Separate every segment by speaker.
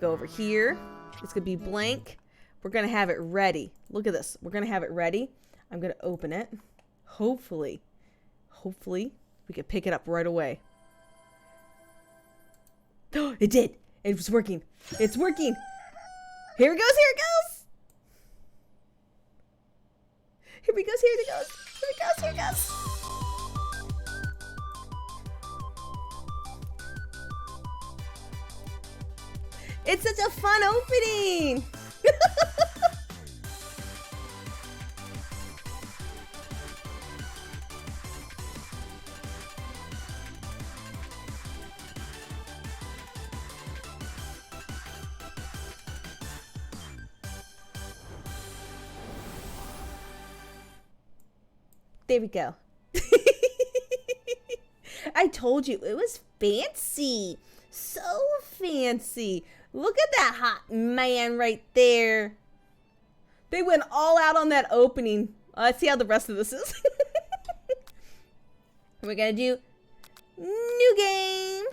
Speaker 1: go over here. It's going to be blank. We're going to have it ready. Look at this. We're going to have it ready. I'm going to open it. Hopefully, we can pick it up right away. It did. It was working. It's working. Here it goes. Here it goes. Here it goes. Here it goes. Here it goes. Here it goes. It's such a fun opening. There we go. I told you it was fancy. So fancy. Look at that hot man right there. They went all out on that opening. Let's see how the rest of this is. We're going to do new game.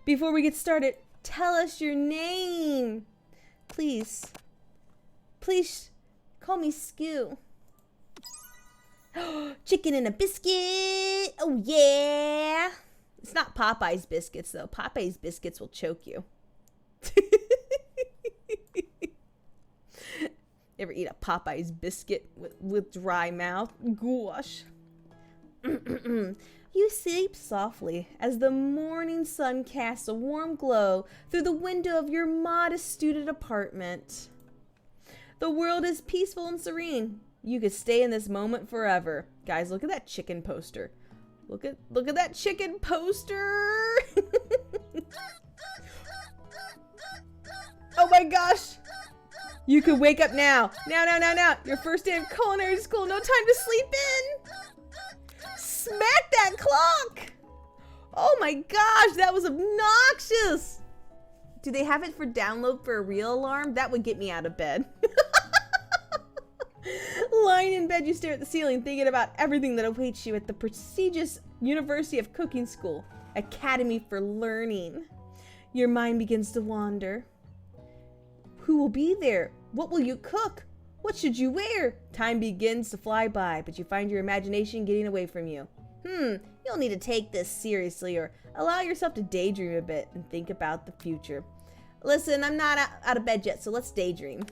Speaker 1: Before we get started, tell us your name. Please call me Skoo. Chicken and a biscuit. Oh, yeah. It's not Popeye's biscuits, though. Popeye's biscuits will choke you. Ever eat a Popeye's biscuit with dry mouth? Gosh. You sleep softly as the morning sun casts a warm glow through the window of your modest student apartment. The world is peaceful and serene. You could stay in this moment forever. Guys, look at that chicken poster. Look at that chicken poster. Oh my gosh. You could wake up now. Now. Your first day of culinary school. No time to sleep in. Smack that clock. Oh my gosh, that was obnoxious. Do they have it for download for a real alarm? That would get me out of bed. Lying in bed, you stare at the ceiling, thinking about everything that awaits you at the prestigious University of Cooking School, Academy for Learning. Your mind begins to wander. Who will be there? What will you cook? What should you wear? Time begins to fly by, but you find your imagination getting away from you. You'll need to take this seriously or allow yourself to daydream a bit and think about the future. Listen, I'm not out of bed yet, so let's daydream.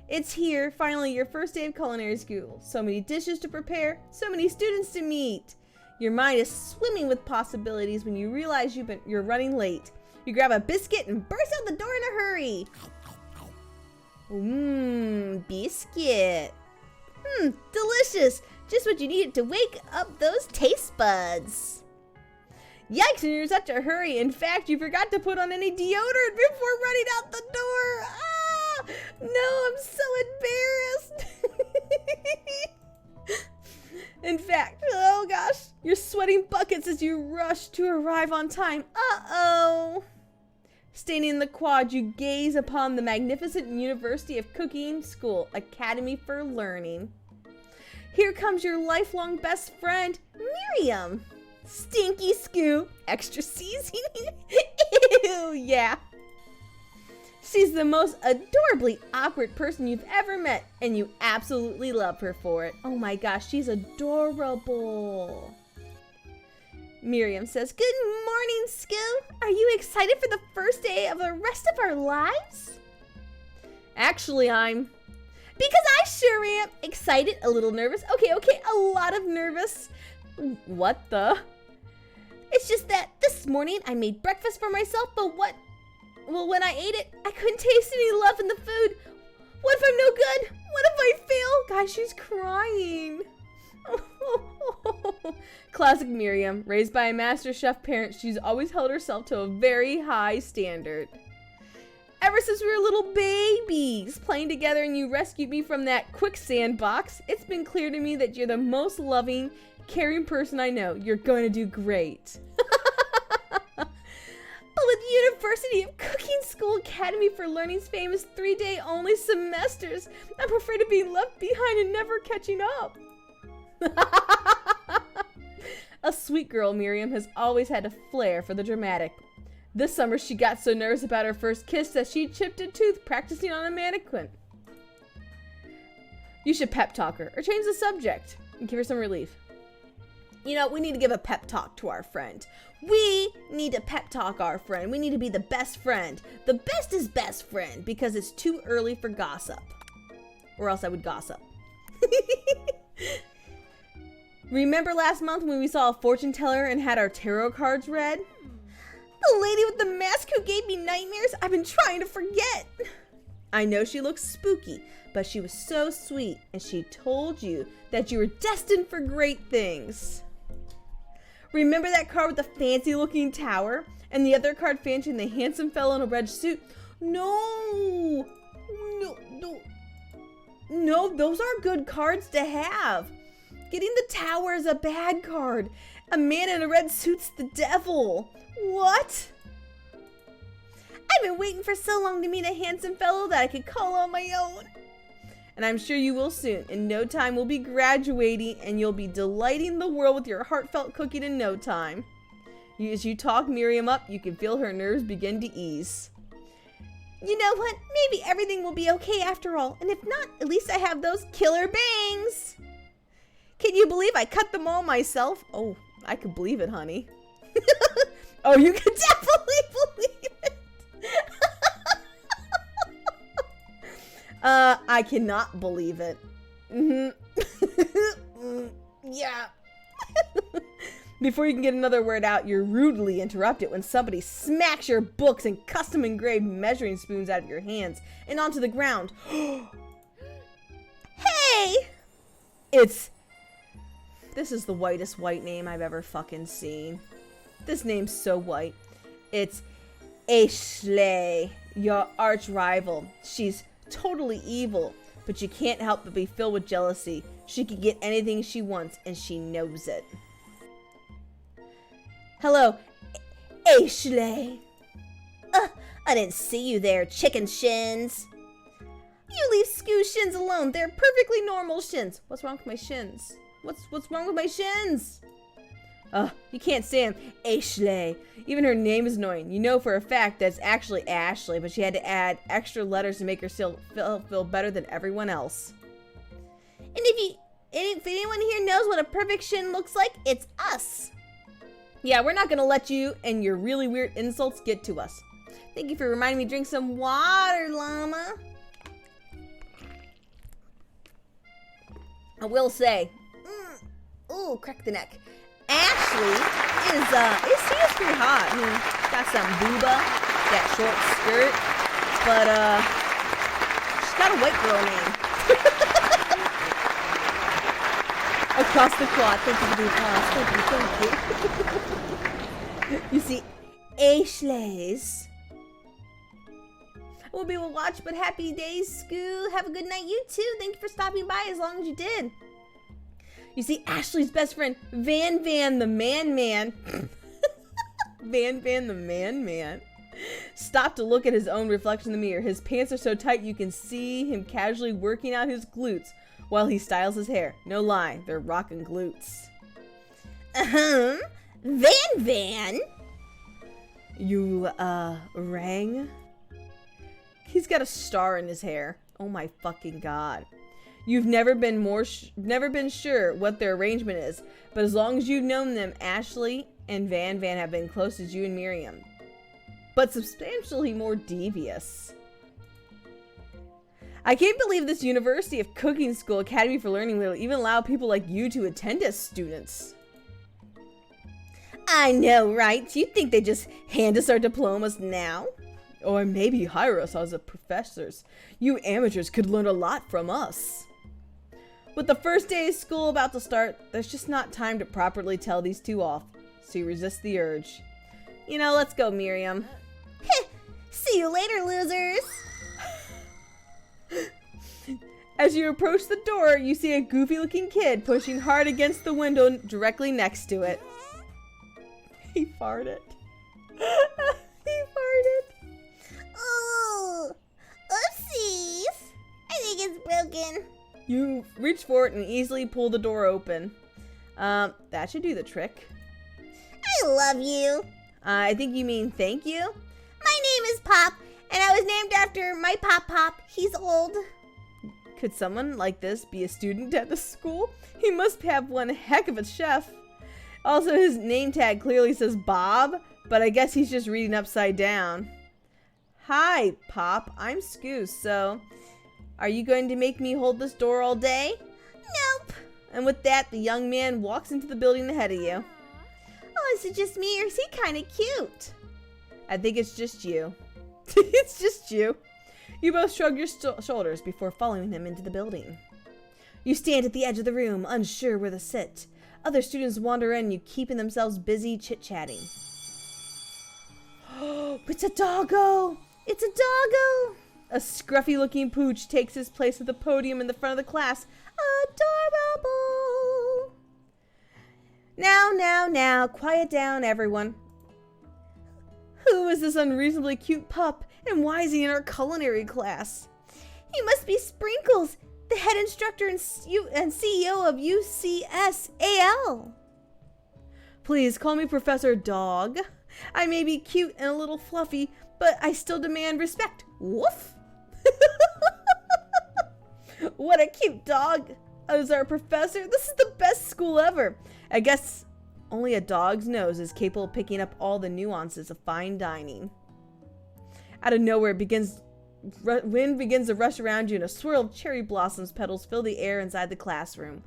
Speaker 1: It's here, finally, your first day of culinary school. So many dishes to prepare, so many students to meet. Your mind is swimming with possibilities when you realize you're running late. You grab a biscuit and burst out the door in a hurry. Biscuit. Delicious. Just what you needed to wake up those taste buds. Yikes, and you're in such a hurry. In fact, you forgot to put on any deodorant before running out the door. No, I'm so embarrassed. In fact, oh gosh, you're sweating buckets as you rush to arrive on time. Uh-oh. Standing in the quad, you gaze upon the magnificent University of Cooking School, Academy for Learning. Here comes your lifelong best friend, Miriam. Stinky Skoo, extra seasoning. Ew, yeah. She's the most adorably awkward person you've ever met, and you absolutely love her for it. Oh my gosh, she's adorable. Miriam says, "Good morning, Skoo. Are you excited for the first day of the rest of our lives?" Actually, because I sure am. Excited, a little nervous. Okay, a lot of nervous. What the? It's just that this morning I made breakfast for myself, but when I ate it, I couldn't taste any love in the food. What if I'm no good? What if I fail? Guys, she's crying. Classic Miriam. Raised by a master chef parent, she's always held herself to a very high standard. Ever since we were little babies playing together and you rescued me from that quicksand box, it's been clear to me that you're the most loving, caring person I know. You're going to do great. But with University of Cooking School Academy for Learning's famous 3-day only semesters, I'm afraid of being left behind and never catching up. A sweet girl, Miriam has always had a flair for the dramatic. This summer, she got so nervous about her first kiss that she chipped a tooth practicing on a mannequin. You should pep talk her or change the subject and give her some relief. You know, we need to give a pep talk to our friend. We need to pep talk our friend. We need to be the best friend. The best is best friend because it's too early for gossip. Or else I would gossip. Remember last month when we saw a fortune teller and had our tarot cards read? The lady with the mask who gave me nightmares? I've been trying to forget. I know she looks spooky, but she was so sweet and she told you that you were destined for great things. Remember that card with the fancy looking tower and the other card featuring the handsome fellow in a red suit? No, those are good cards to have. Getting the tower is a bad card. A man in a red suit's the devil. What? I've been waiting for so long to meet a handsome fellow that I could call on my own. And I'm sure you will soon. In no time, we'll be graduating and you'll be delighting the world with your heartfelt cooking in no time. As you talk Miriam up, you can feel her nerves begin to ease. You know what? Maybe everything will be okay after all. And if not, at least I have those killer bangs. Can you believe I cut them all myself? Oh, I could believe it, honey. Oh, you can definitely believe it. I cannot believe it. Yeah. Before you can get another word out, you're rudely interrupted when somebody smacks your books and custom engraved measuring spoons out of your hands and onto the ground. Hey! This is the whitest white name I've ever fucking seen. This name's so white. It's Ashley, your arch rival. She's totally evil, but you can't help but be filled with jealousy. She can get anything she wants, and she knows it. Hello, Ashley. I didn't see you there, chicken shins. You leave Scoo shins alone. They're perfectly normal shins. What's wrong with my shins? What's wrong with my shins? You can't say him. Ashley. Even her name is annoying. You know for a fact that it's actually Ashley, but she had to add extra letters to make her feel better than everyone else. And if anyone here knows what a perfect shin looks like, it's us. Yeah, we're not gonna let you and your really weird insults get to us. Thank you for reminding me to drink some water, llama. I will say, ooh, crack the neck. Ashley is pretty hot. I mean, got some booba, that short skirt, but she's got a white girl name. Across the quad. Thank you for the applause. Thank you. You see, Ashley's. We'll be able to watch, but happy days, Scoo. Have a good night, you too. Thank you for stopping by as long as you did. You see, Ashley's best friend, Van the Man. Van the Man. Stopped to look at his own reflection in the mirror. His pants are so tight you can see him casually working out his glutes while he styles his hair. No lie, they're rockin' glutes. Van? You, rang? He's got a star in his hair. Oh my fucking god. You've never been sure what their arrangement is, but as long as you've known them, Ashley and Van have been close as you and Miriam. But substantially more devious. I can't believe this University of Cooking School Academy for Learning will even allow people like you to attend as students. I know, right? You think they just hand us our diplomas now? Or maybe hire us as professors. You amateurs could learn a lot from us. With the first day of school about to start, there's just not time to properly tell these two off, so you resist the urge. You know, let's go, Miriam. See you later, losers! As you approach the door, you see a goofy-looking kid pushing hard against the window directly next to it. He farted. He farted.
Speaker 2: Oh, oopsies! I think it's broken.
Speaker 1: You reach for it and easily pull the door open. That should do the trick.
Speaker 2: I love you.
Speaker 1: I think you mean thank you?
Speaker 2: My name is Pop, and I was named after my Pop. He's old.
Speaker 1: Could someone like this be a student at the school? He must have one heck of a chef. Also, his name tag clearly says Bob, but I guess he's just reading upside down. Hi, Pop. I'm Scoos, so are you going to make me hold this door all day?
Speaker 2: Nope.
Speaker 1: And with that, the young man walks into the building ahead of you.
Speaker 2: Oh, is it just me, or is he kind of cute?
Speaker 1: I think it's just you. It's just you. You both shrug your shoulders before following him into the building. You stand at the edge of the room, unsure where to sit. Other students wander in, you keeping themselves busy chit-chatting. Oh, it's a doggo! It's a doggo! A scruffy-looking pooch takes his place at the podium in the front of the class. Adorable! Now, quiet down, everyone. Who is this unreasonably cute pup, and why is he in our culinary class?
Speaker 2: He must be Sprinkles, the head instructor and CEO of UCSAL.
Speaker 1: Please call me Professor Dog. I may be cute and a little fluffy, but I still demand respect. Woof! What a cute dog as our professor. This is the best school ever. I guess only a dog's nose is capable of picking up all the nuances of fine dining. Out of nowhere, wind begins to rush around you, and a swirl of cherry blossoms petals fill the air inside the classroom.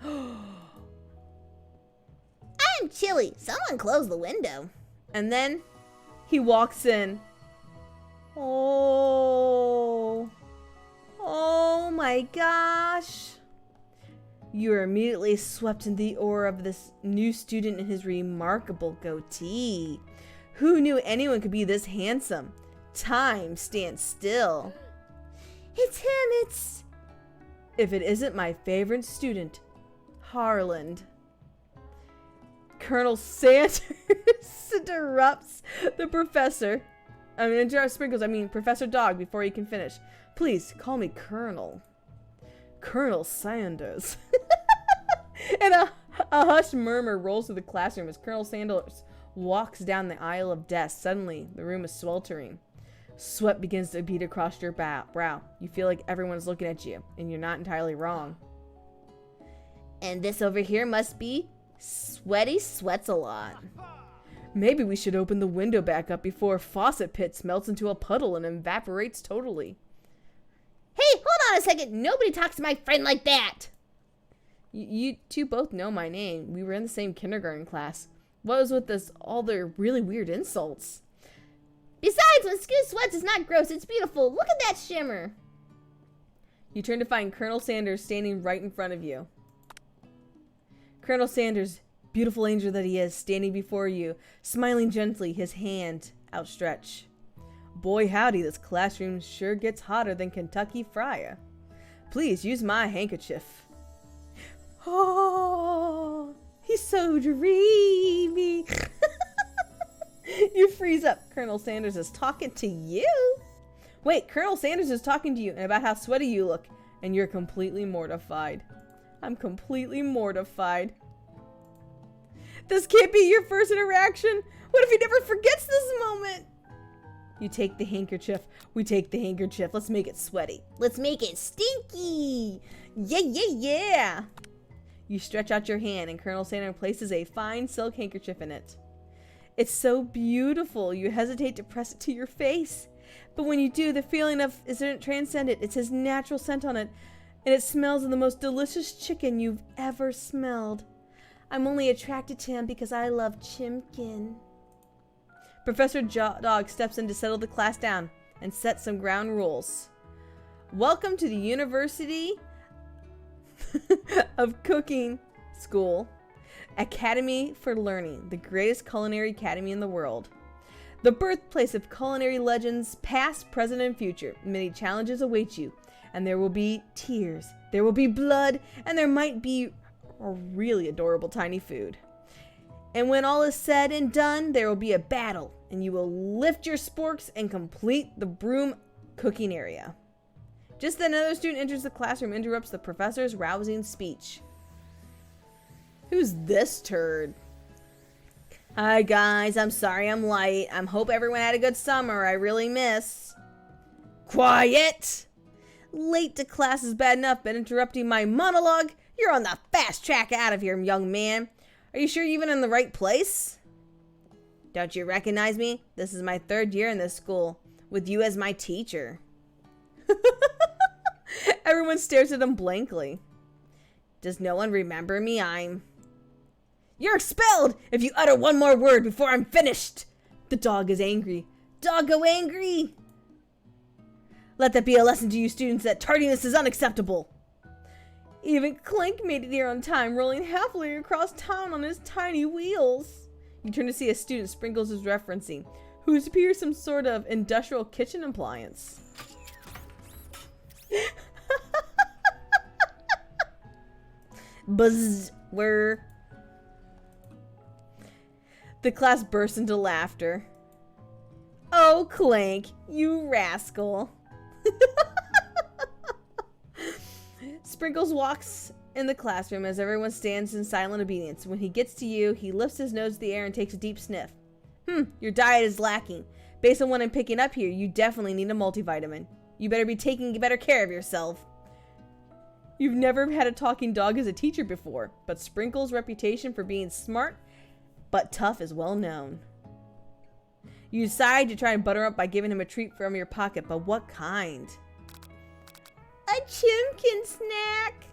Speaker 2: I'm chilly. Someone close the window.
Speaker 1: And then he walks in. Oh my gosh. You are immediately swept into the aura of this new student and his remarkable goatee. Who knew anyone could be this handsome? Time stands still.
Speaker 2: It's him,
Speaker 1: If it isn't my favorite student, Harland. Colonel Sanders interrupts the professor. Interrupts Sprinkles, Professor Dog before he can finish. Please, call me Colonel. Colonel Sanders. And a hushed murmur rolls through the classroom as Colonel Sanders walks down the aisle of desks. Suddenly, the room is sweltering. Sweat begins to bead across your brow. You feel like everyone's looking at you, and you're not entirely wrong.
Speaker 2: And this over here must be Sweaty Sweats a Lot.
Speaker 1: Maybe we should open the window back up before Faucet Pits melts into a puddle and evaporates totally.
Speaker 2: Hey, hold on a second. Nobody talks to my friend like that.
Speaker 1: You two both know my name. We were in the same kindergarten class. What was with all their really weird insults?
Speaker 2: Besides, when Scoos sweats, it's not gross. It's beautiful. Look at that shimmer.
Speaker 1: You turn to find Colonel Sanders standing right in front of you. Colonel Sanders, beautiful angel that he is, standing before you, smiling gently, his hand outstretched. Boy howdy, this classroom sure gets hotter than Kentucky Friar. Please use my handkerchief. Oh, he's so dreamy. You freeze up. Colonel Sanders is talking to you. Wait, Colonel Sanders is talking to you and about how sweaty you look, and you're completely mortified. I'm completely mortified. This can't be your first interaction. What if he never forgets this moment? You take the handkerchief. We take the handkerchief. Let's make it sweaty.
Speaker 2: Let's make it stinky.
Speaker 1: Yeah. You stretch out your hand, and Colonel Sanders places a fine silk handkerchief in it. It's so beautiful. You hesitate to press it to your face. But when you do, the feeling isn't transcendent. It's his natural scent on it, and it smells of the most delicious chicken you've ever smelled. I'm only attracted to him because I love chimkin. Professor Dog steps in to settle the class down and set some ground rules. Welcome to the University of Cooking School. Academy for Learning, the greatest culinary academy in the world. The birthplace of culinary legends, past, present, and future. Many challenges await you, and there will be tears, there will be blood, and there might be a really adorable tiny food. And when all is said and done, there will be a battle, and you will lift your sporks and complete the broom cooking area. Just then, another student enters the classroom and interrupts the professor's rousing speech. Who's this turd? Hi guys, I'm sorry I'm late. I hope everyone had a good summer. I really miss. Quiet! Late to class is bad enough, but interrupting my monologue? You're on the fast track out of here, young man. Are you sure you're even in the right place? Don't you recognize me? This is my 3rd year in this school, with you as my teacher. Everyone stares at him blankly. Does no one remember me? You're expelled if you utter one more word before I'm finished. The dog is angry. Doggo angry. Let that be a lesson to you students that tardiness is unacceptable. Even Clink made it here on time, rolling happily across town on his tiny wheels. You turn to see a student Sprinkles is referencing, who appears some sort of industrial kitchen appliance. Buzz, where? The class bursts into laughter. Oh, Clank, you rascal. Sprinkles walks in the classroom as everyone stands in silent obedience. When he gets to you, he lifts his nose to the air and takes a deep sniff. Your diet is lacking. Based on what I'm picking up here, you definitely need a multivitamin. You better be taking better care of yourself. You've never had a talking dog as a teacher before, but Sprinkles' reputation for being smart but tough is well known. You decide to try and butter up by giving him a treat from your pocket, but what kind? A Chimkin snack!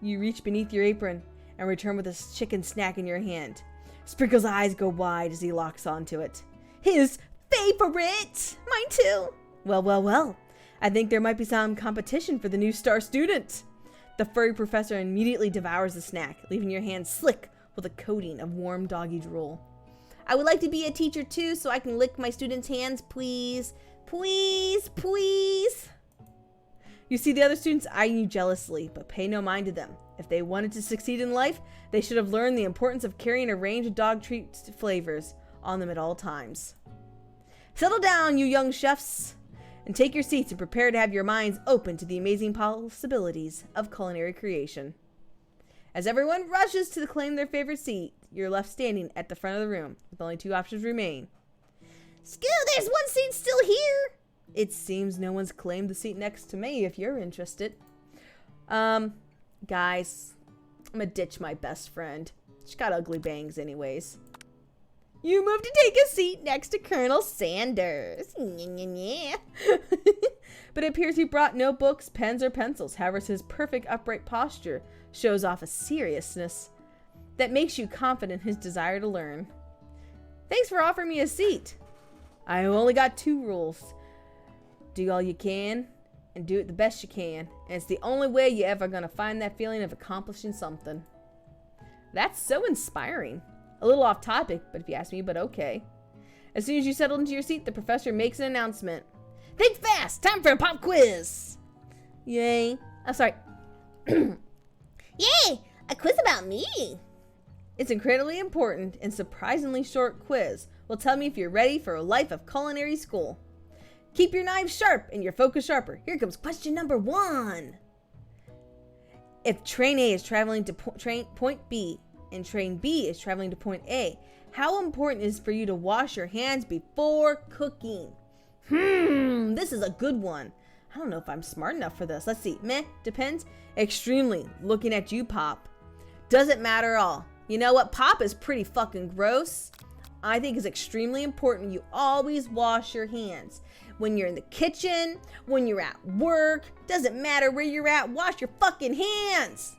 Speaker 1: You reach beneath your apron and return with a chicken snack in your hand. Sprinkles' eyes go wide as he locks onto it. His favorite! Mine too! Well. I think there might be some competition for the new star student. The furry professor immediately devours the snack, leaving your hand slick with a coating of warm doggy drool. I would like to be a teacher too, so I can lick my students' hands, please. Please, please. You see the other students eyeing you jealously, but pay no mind to them. If they wanted to succeed in life, they should have learned the importance of carrying a range of dog treat flavors on them at all times. Settle down, you young chefs, and take your seats and prepare to have your minds open to the amazing possibilities of culinary creation. As everyone rushes to claim their favorite seat, you're left standing at the front of the room, with only 2 options remain. School, there's one seat still here! It seems no one's claimed the seat next to me, if you're interested. Guys, I'm gonna ditch my best friend. She's got ugly bangs anyways. You move to take a seat next to Colonel Sanders. But it appears he brought no books, pens, or pencils. However, his perfect upright posture shows off a seriousness that makes you confident in his desire to learn. Thanks for offering me a seat. I only got 2 rules. Do all you can, and do it the best you can. And it's the only way you're ever gonna find that feeling of accomplishing something. That's so inspiring. A little off topic, but if you ask me, but okay. As soon as you settle into your seat, the professor makes an announcement. Think fast! Time for a pop quiz! Yay. I'm sorry.
Speaker 2: Yay! A quiz about me!
Speaker 1: It's incredibly important and surprisingly short quiz. Will tell me if you're ready for a life of culinary school. Keep your knives sharp and your focus sharper. Here comes question number 1. If train A is traveling to point B and train B is traveling to point A, how important is it for you to wash your hands before cooking? This is a good one. I don't know if I'm smart enough for this. Let's see. Meh, depends. Extremely. Looking at you, Pop. Doesn't matter at all. You know what? Pop is pretty fucking gross. I think it's extremely important you always wash your hands. When you're in the kitchen, when you're at work, doesn't matter where you're at, wash your fucking hands.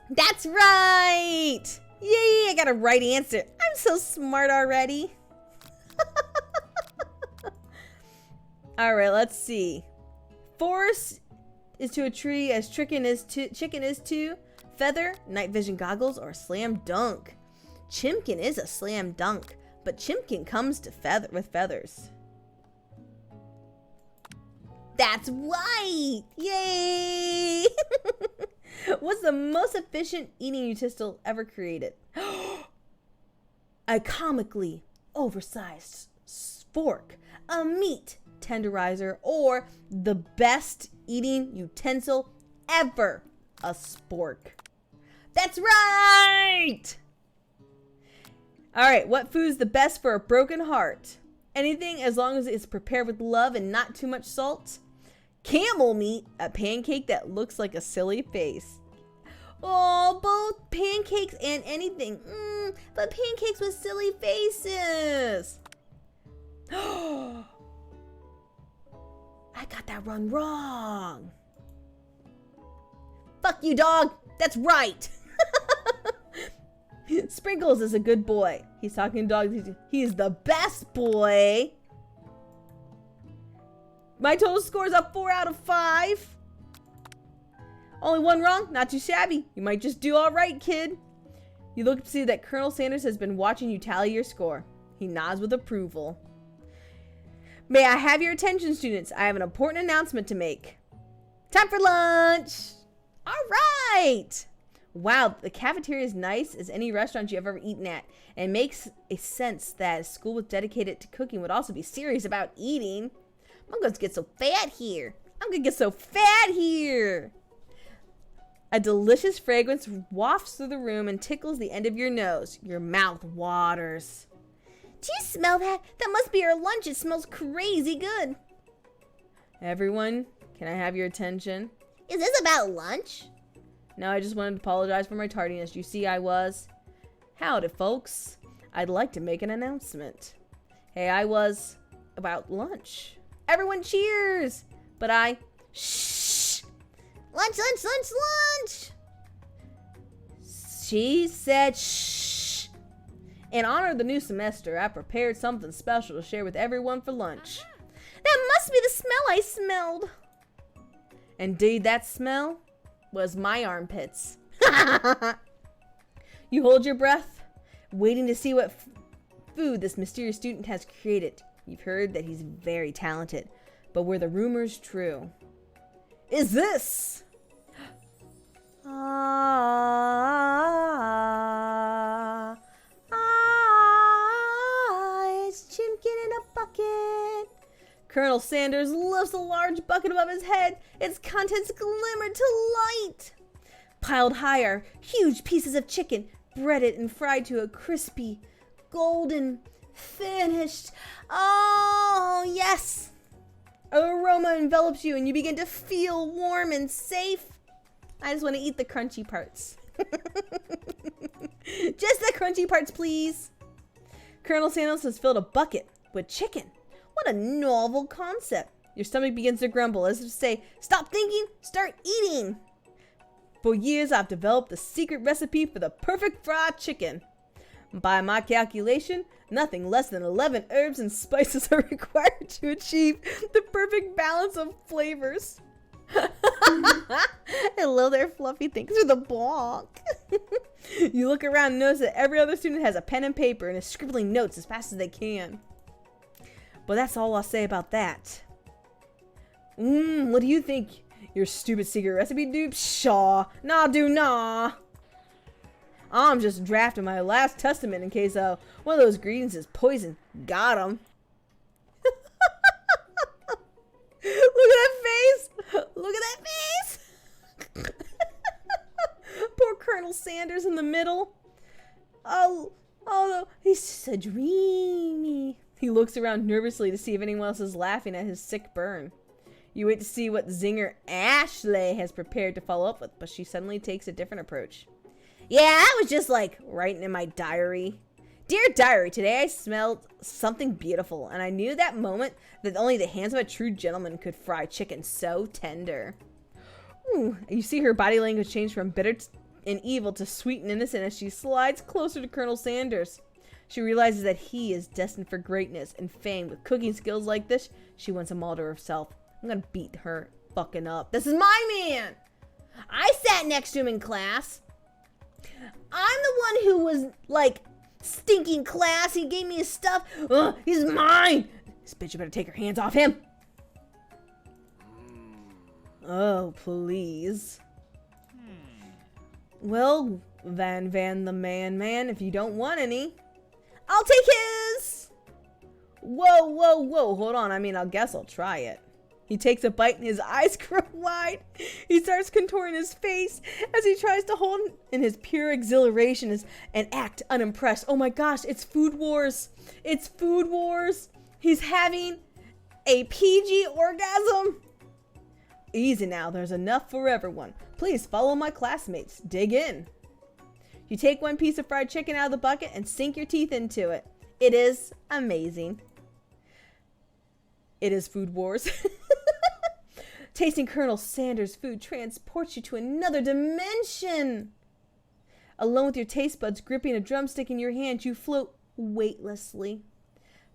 Speaker 1: That's right. Yay, I got a right answer. I'm so smart already. All right, let's see. Forest is to a tree as chicken is to feather, night vision goggles, or slam dunk. Chimkin is a slam dunk, but Chimkin comes to with feathers. That's right! Yay! What's the most efficient eating utensil ever created? A comically oversized fork, a meat tenderizer, or the best eating utensil ever, a spork. That's right! Alright, what food's the best for a broken heart? Anything as long as it's prepared with love and not too much salt. Camel meat, a pancake that looks like a silly face. Oh, both pancakes and anything. But pancakes with silly faces. I got that one wrong. Fuck you, dog. That's right. Sprinkles is a good boy. He's talking to dogs. He's the best boy. My total score is a 4 out of 5. Only one wrong. Not too shabby. You might just do all right, kid. You look to see that Colonel Sanders has been watching you tally your score. He nods with approval. May I have your attention, students? I have an important announcement to make. Time for lunch. All right. Wow, the cafeteria is nice as any restaurant you've ever eaten at. And it makes a sense that a school with dedicated to cooking would also be serious about eating. I'm going to get so fat here. A delicious fragrance wafts through the room and tickles the end of your nose. Your mouth waters.
Speaker 2: Do you smell that? That must be our lunch. It smells crazy good.
Speaker 1: Everyone, can I have your attention?
Speaker 2: Is this about lunch?
Speaker 1: No, I just wanted to apologize for my tardiness. You see, I was... Howdy, folks. I'd like to make an announcement. Hey, I was... about lunch. Everyone cheers! But I... Shh!
Speaker 2: Lunch, lunch, lunch, lunch!
Speaker 1: She said shh. In honor of the new semester, I prepared something special to share with everyone for lunch.
Speaker 2: That must be the smell I smelled.
Speaker 1: Indeed, that smell was my armpits. You hold your breath, waiting to see what food this mysterious student has created. You've heard that he's very talented, but were the rumors true? Is this? It's Chimkin in a bucket. Colonel Sanders lifts a large bucket above his head. Its contents glimmer to light. Piled high are huge pieces of chicken, breaded and fried to a crispy, golden finish. Oh, yes. Aroma envelops you and you begin to feel warm and safe. I just want to eat the crunchy parts. Just the crunchy parts, please. Colonel Sanders has filled a bucket with chicken. What a novel concept. Your stomach begins to grumble as if to say, stop thinking, start eating. For years, I've developed the secret recipe for the perfect fried chicken. By my calculation, nothing less than 11 herbs and spices are required to achieve the perfect balance of flavors. Hello there, Fluffy. Thanks for the block. You look around and notice that every other student has a pen and paper and is scribbling notes as fast as they can. But that's all I'll say about that. What do you think? Your stupid secret recipe, dude? Pshaw. Nah, do nah. I'm just drafting my last testament in case one of those ingredients is poison. Got him. Look at that face. Look at that face. Poor Colonel Sanders in the middle. Oh, he's so dreamy. He looks around nervously to see if anyone else is laughing at his sick burn. You wait to see what zinger Ashley has prepared to follow up with, but she suddenly takes a different approach. Yeah, I was just like writing in my diary. Dear diary, today I smelled something beautiful, and I knew that moment that only the hands of a true gentleman could fry chicken so tender. Ooh, you see her body language change from bitter and evil to sweet and innocent as she slides closer to Colonel Sanders. She realizes that he is destined for greatness and fame. With cooking skills like this, she wants him all to herself. I'm gonna beat her fucking up. This is my man! I sat next to him in class. I'm the one who was, like, stinking class. He gave me his stuff. He's mine! This bitch better take her hands off him. Oh, please. Well, Van the man, if you don't want any, I'll take his! Whoa, hold on. I mean, I guess I'll try it. He takes a bite and his eyes grow wide. He starts contouring his face as he tries to hold in his pure exhilaration and act unimpressed. Oh my gosh, it's Food Wars. It's Food Wars. He's having a PG orgasm. Easy now, there's enough for everyone. Please follow my classmates. Dig in. You take one piece of fried chicken out of the bucket and sink your teeth into it. It is amazing. It is Food Wars. Tasting Colonel Sanders' food transports you to another dimension. Alone with your taste buds gripping a drumstick in your hand, you float weightlessly.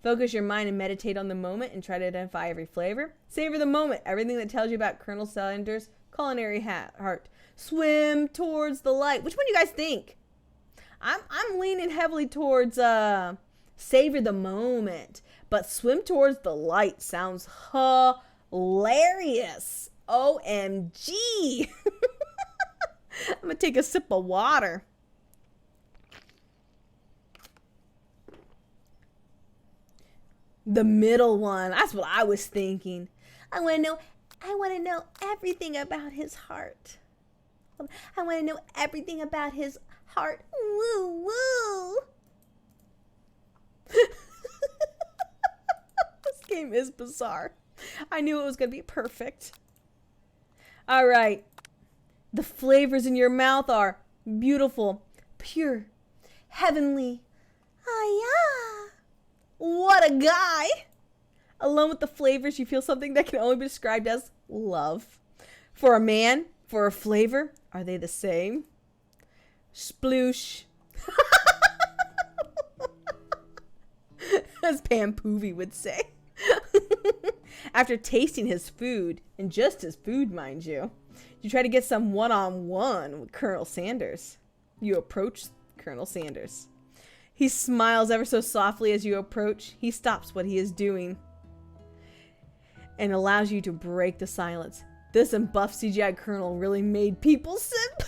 Speaker 1: Focus your mind and meditate on the moment and try to identify every flavor. Savor the moment, everything that tells you about Colonel Sanders' culinary heart. Swim towards the light. Which one do you guys think? I'm leaning heavily towards savor the moment, but swim towards the light sounds hilarious. OMG. I'm gonna take a sip of water. The middle one. That's what I was thinking.
Speaker 2: I want to know everything about his heart. I want to know everything about his heart. Woo woo.
Speaker 1: This game is bizarre. I knew it was going to be perfect. All right. The flavors in your mouth are beautiful, pure, heavenly.
Speaker 2: Ah, yeah.
Speaker 1: What a guy. Alone with the flavors, you feel something that can only be described as love. For a man, for a flavor, are they the same? Sploosh. As Pam Poovey would say. After tasting his food, and just his food, mind you, you try to get some one-on-one with Colonel Sanders. You approach Colonel Sanders. He smiles ever so softly as you approach. He stops what he is doing and allows you to break the silence. This and buff CGI Colonel really made people simp.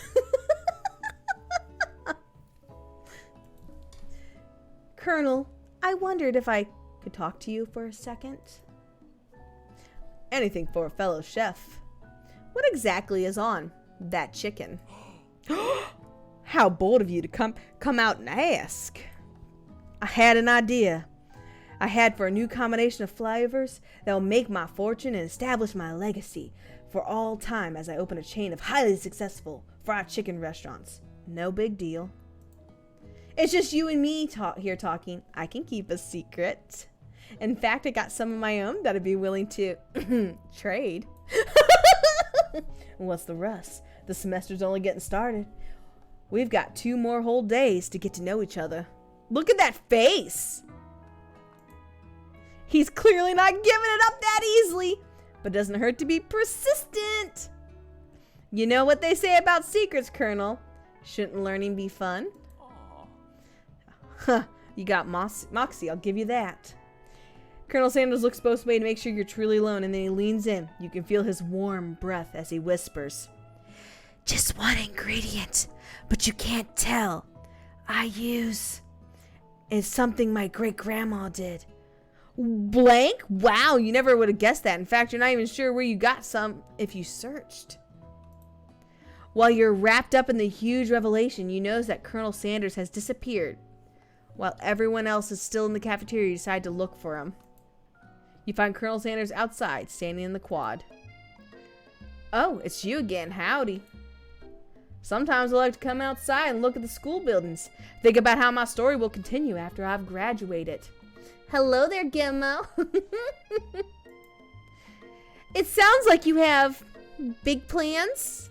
Speaker 1: Colonel, I wondered if I could talk to you for a second. Anything for a fellow chef. What exactly is on that chicken? How bold of you to come out and ask. I had an idea. I had for a new combination of flavors that will make my fortune and establish my legacy for all time as I open a chain of highly successful fried chicken restaurants. No big deal. It's just you and me here talking. I can keep a secret. In fact, I got some of my own that I'd be willing to trade. What's the rush? The semester's only getting started. We've got 2 more whole days to get to know each other. Look at that face. He's clearly not giving it up that easily, but it doesn't hurt to be persistent. You know what they say about secrets, Colonel. Shouldn't learning be fun? Huh, you got moxie, I'll give you that. Colonel Sanders looks both ways to make sure you're truly alone, and then he leans in. You can feel his warm breath as he whispers.
Speaker 2: Just one ingredient, but you can't tell. It's something my great-grandma did.
Speaker 1: Blank? Wow, you never would have guessed that. In fact, you're not even sure where you got some if you searched. While you're wrapped up in the huge revelation, you notice that Colonel Sanders has disappeared. While everyone else is still in the cafeteria, you decide to look for him. You find Colonel Sanders outside, standing in the quad. Oh, it's you again. Howdy. Sometimes I like to come outside and look at the school buildings. Think about how my story will continue after I've graduated. Hello there, Gimmo. It sounds like you have big plans.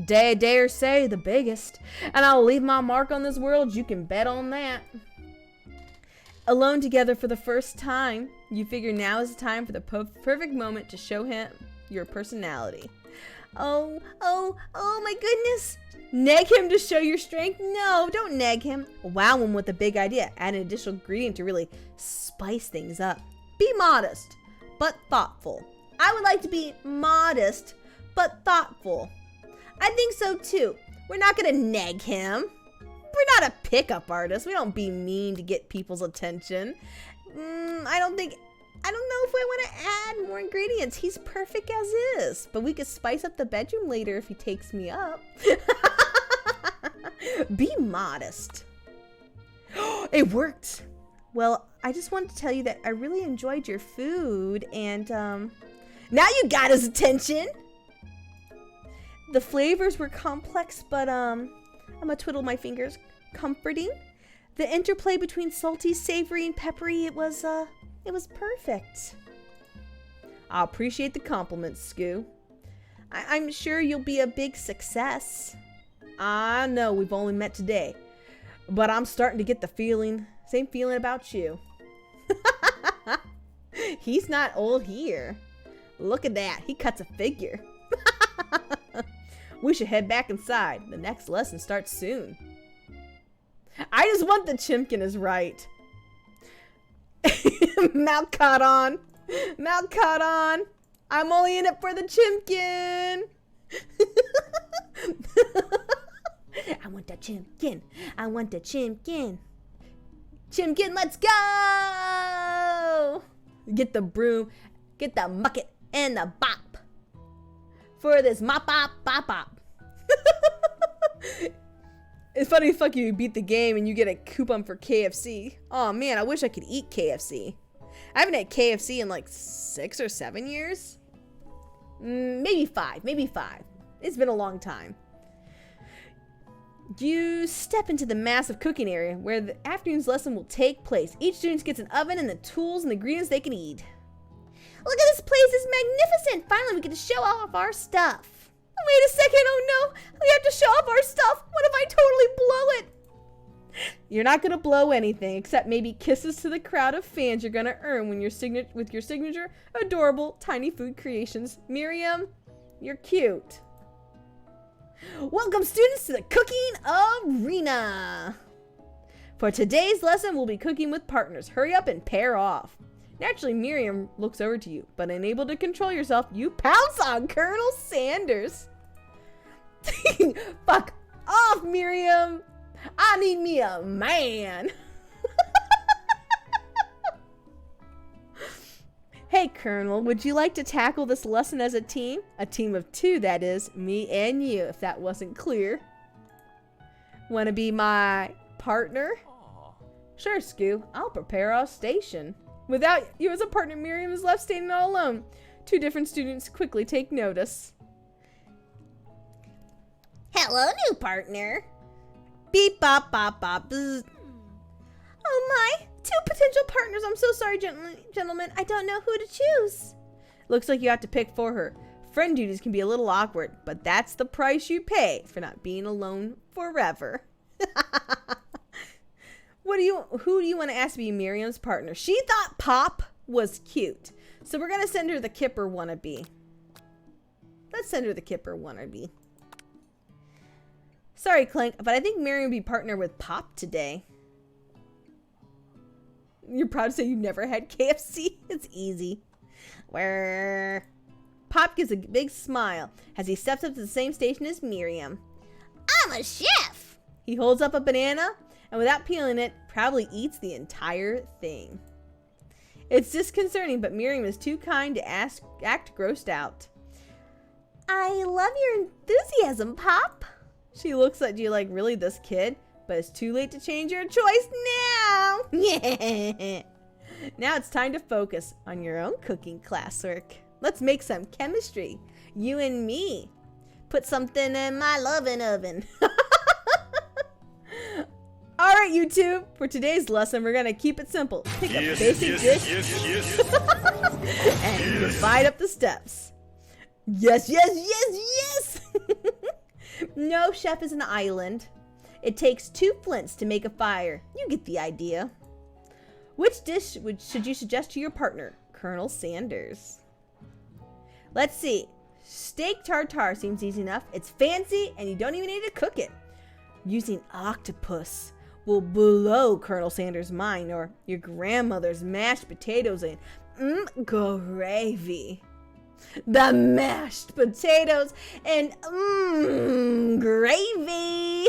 Speaker 1: Dare say the biggest. And I'll leave my mark on this world. You can bet on that. Alone together for the first time, you figure now is the time for the perfect moment to show him your personality. Oh my goodness. Neg him to show your strength? No, don't neg him. Wow him with a big idea. Add an additional ingredient to really spice things up. Be modest, but thoughtful. I would like to be modest, but thoughtful. I think so too. We're not gonna neg him. We're not a pickup artist. We don't be mean to get people's attention. I don't think I don't know if I want to add more ingredients. He's perfect as is. But we could spice up the bedroom later if he takes me up. Be modest. It worked. Well, I just wanted to tell you that I really enjoyed your food and now you got his attention. The flavors were complex, but I'm gonna twiddle my fingers. Comforting. The interplay between salty, savory, and peppery, it was perfect. I appreciate the compliments, Scoo. I'm sure you'll be a big success. I know we've only met today, but I'm starting to get the same feeling about you. He's not old here. Look at that, he cuts a figure. We should head back inside. The next lesson starts soon. I just want the Chimkin is right. Mouth caught on. Mouth caught on. I'm only in it for the Chimkin. I want the Chimkin. I want the Chimkin. Chimkin, let's go! Get the broom, get the bucket, and the bop. For this mop bop bop bop. It's funny as fuck you beat the game and you get a coupon for KFC. Oh man, I wish I could eat KFC. I haven't had KFC in like 6 or 7 years. Maybe 5. It's been a long time. You step into the massive cooking area where the afternoon's lesson will take place. Each student gets an oven and the tools and the ingredients they can eat.
Speaker 2: Look at this place, it's magnificent. Finally, we get to show off our stuff.
Speaker 1: Wait a second, oh no, we have to show off our stuff. What if I totally blow it? You're not gonna blow anything except maybe kisses to the crowd of fans you're gonna earn when with your signature adorable tiny food creations. Miriam, you're cute. Welcome students to the cooking arena. For today's lesson, we'll be cooking with partners. Hurry up and pair off. Naturally, Miriam looks over to you, but unable to control yourself, you pounce on Colonel Sanders. Fuck off, Miriam. I need me a man. Hey, Colonel, would you like to tackle this lesson as a team? A team of 2, that is, me and you, if that wasn't clear. Want to be my partner? Aww. Sure, Scoo. I'll prepare our station. Without you as a partner, Miriam is left standing all alone. 2 different students quickly take notice.
Speaker 2: Hello, new partner.
Speaker 1: Beep, bop, bop, bop. Bzz.
Speaker 2: Oh my, 2 potential partners. I'm so sorry, gentlemen. I don't know who to choose.
Speaker 1: Looks like you have to pick for her. Friend duties can be a little awkward, but that's the price you pay for not being alone forever. Who do you want to ask to be Miriam's partner? She thought Pop was cute. So we're going to send her the Kipper wannabe. Let's send her the Kipper wannabe. Sorry, Clank, but I think Miriam will be partnered with Pop today. You're proud to say you never had KFC? It's easy. Where Pop gives a big smile as he steps up to the same station as Miriam.
Speaker 2: I'm a chef.
Speaker 1: He holds up a banana and without peeling it, proudly eats the entire thing. It's disconcerting, but Miriam is too kind to act grossed out.
Speaker 2: I love your enthusiasm, Pop.
Speaker 1: She looks at you like, really, this kid? But it's too late to change your choice now. Yeah. Now it's time to focus on your own cooking classwork. Let's make some chemistry. You and me. Put something in my loving oven. All right, YouTube. For today's lesson, we're gonna keep it simple. Pick a basic dish and divide up the steps. Yes. No chef is an island. It takes 2 flints to make a fire. You get the idea. Which dish should you suggest to your partner, Colonel Sanders? Let's see. Steak tartare seems easy enough. It's fancy and you don't even need to cook it. Using octopus will blow Colonel Sanders' mind, or your grandmother's mashed potatoes and gravy. The mashed potatoes and gravy.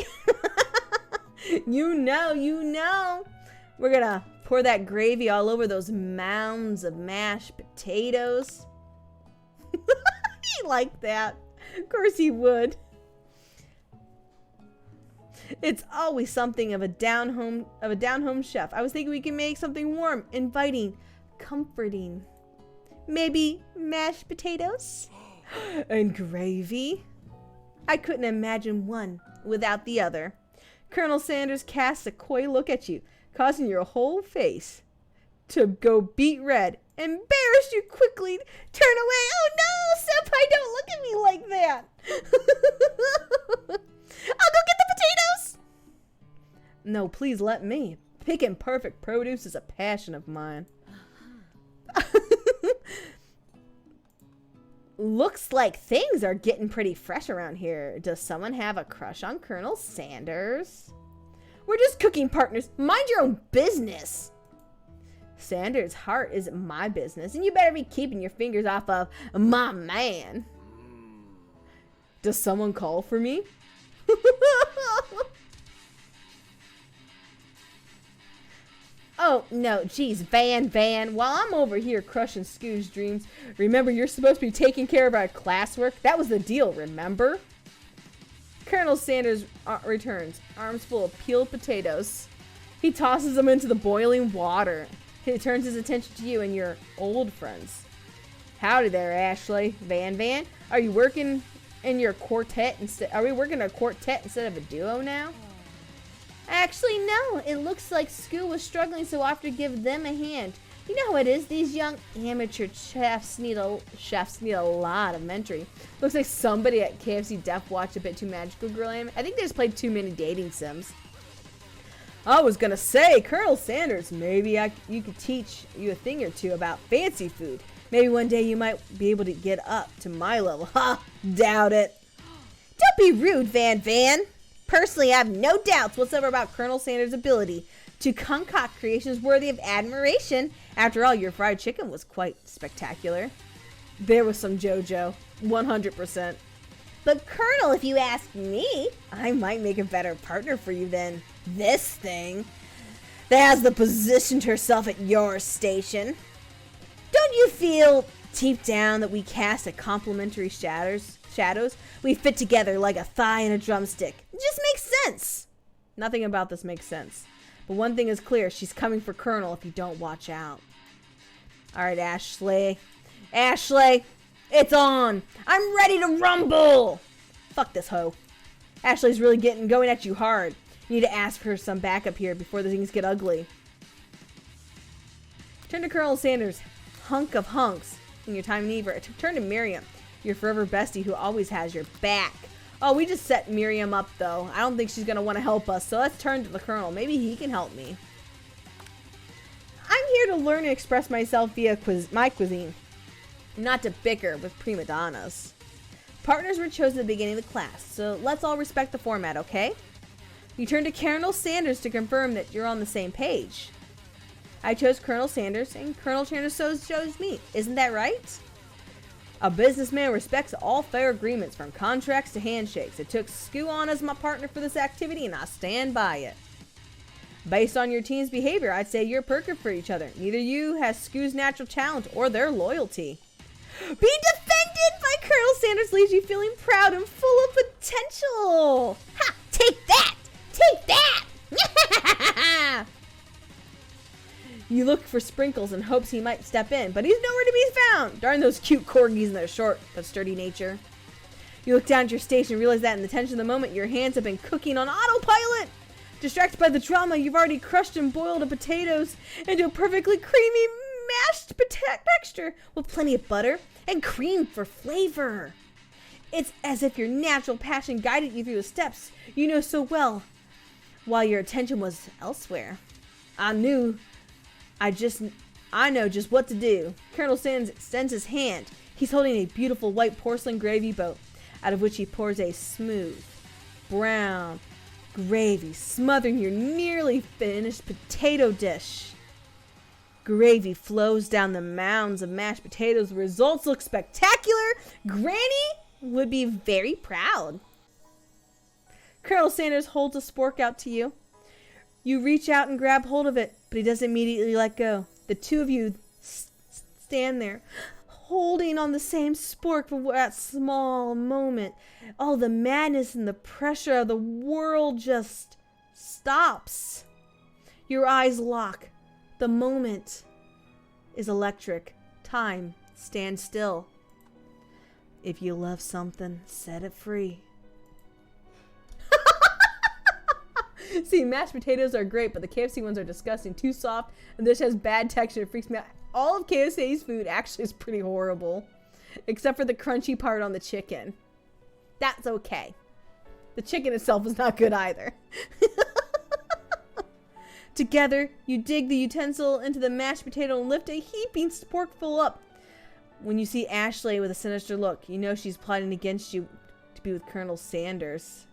Speaker 1: You know. We're gonna Pour that gravy all over those mounds of mashed potatoes. He liked that. Of course he would. It's always something of a down-home chef. I was thinking we can make something warm, inviting, comforting. Maybe mashed potatoes? And gravy? I couldn't imagine one without the other. Colonel Sanders casts a coy look at you, causing your whole face to go beet red. Embarrassed, you quickly turn away. Oh no, Senpai, don't look at me like that. I'll go get the potatoes. No, please let me. Picking perfect produce is a passion of mine. Looks like things are getting pretty fresh around here. Does someone have a crush on Colonel Sanders? We're just cooking partners. Mind your own business. Sanders' heart is my business, and you better be keeping your fingers off of my man. Does someone call for me? Oh, no, geez, Van, while I'm over here crushing Scoo's dreams, remember you're supposed to be taking care of our classwork? That was the deal, remember? Colonel Sanders returns, arms full of peeled potatoes. He tosses them into the boiling water. He turns his attention to you and your old friends. Howdy there, Ashley. Van, are you working in your quartet instead? Are we working a quartet instead of a duo now? Actually, no. It looks like Scoo was struggling, so I have to give them a hand. You know how it is. These young amateur chefs need a lot of mentoring. Looks like somebody at KFC Def watched a bit too Magical Girl anime. I think they just played too many dating sims. I was gonna say, Colonel Sanders, maybe you could teach you a thing or two about fancy food. Maybe one day you might be able to get up to my level. Ha! Doubt it. Don't be rude, Van. Personally, I have no doubts whatsoever about Colonel Sanders' ability to concoct creations worthy of admiration. After all, your fried chicken was quite spectacular. There was some JoJo, 100%. But Colonel, if you ask me, I might make a better partner for you than this thing that has positioned herself at your station. Don't you feel deep down that we cast a complementary shadows? We fit together like a thigh and a drumstick. It just makes sense. Nothing about this makes sense. But one thing is clear. She's coming for Colonel if you don't watch out. Alright, Ashley. Ashley, it's on. I'm ready to rumble. Fuck this hoe. Ashley's really going at you hard. You need to ask her some backup here before the things get ugly. Turn to Colonel Sanders. Hunk of hunks. In your time of need, turn to Miriam. Your forever bestie who always has your back. Oh, we just set Miriam up, though. I don't think she's going to want to help us, so let's turn to the Colonel. Maybe he can help me. I'm here to learn and express myself via my cuisine, not to bicker with prima donnas. Partners were chosen at the beginning of the class, so let's all respect the format, okay? You turn to Colonel Sanders to confirm that you're on the same page. I chose Colonel Sanders, and Colonel Sanders chose me. Isn't that right? A businessman respects all fair agreements, from contracts to handshakes. It took Scoo on as my partner for this activity, and I stand by it. Based on your team's behavior, I'd say you're perfect for each other. Neither you has Scoo's natural talent or their loyalty. Being defended by Colonel Sanders leaves you feeling proud and full of potential. Ha! Take that! Take that! You look for Sprinkles in hopes he might step in, but he's nowhere to be found. Darn those cute corgis and their short but sturdy nature. You look down at your station and realize that in the tension of the moment, your hands have been cooking on autopilot. Distracted by the drama, you've already crushed and boiled the potatoes into a perfectly creamy mashed texture with plenty of butter and cream for flavor. It's as if your natural passion guided you through the steps you know so well, while your attention was elsewhere. I know just what to do. Colonel Sanders extends his hand. He's holding a beautiful white porcelain gravy boat, out of which he pours a smooth, brown gravy, smothering your nearly finished potato dish. Gravy flows down the mounds of mashed potatoes. The results look spectacular. Granny would be very proud. Colonel Sanders holds a spork out to you. You reach out and grab hold of it. but he doesn't immediately let go. The two of you stand there, holding on the same spork for that small moment. All the madness and the pressure of the world just stops. Your eyes lock. The moment is electric. Time stands still. If you love something, set it free. See, mashed potatoes are great, but the KFC ones are disgusting. Too soft, and this has bad texture. It freaks me out. All of KFC's food actually is pretty horrible. Except for the crunchy part on the chicken. That's okay. The chicken itself is not good either. Together, you dig the utensil into the mashed potato and lift a heaping sporkful up. When you see Ashley with a sinister look, you know she's plotting against you to be with Colonel Sanders.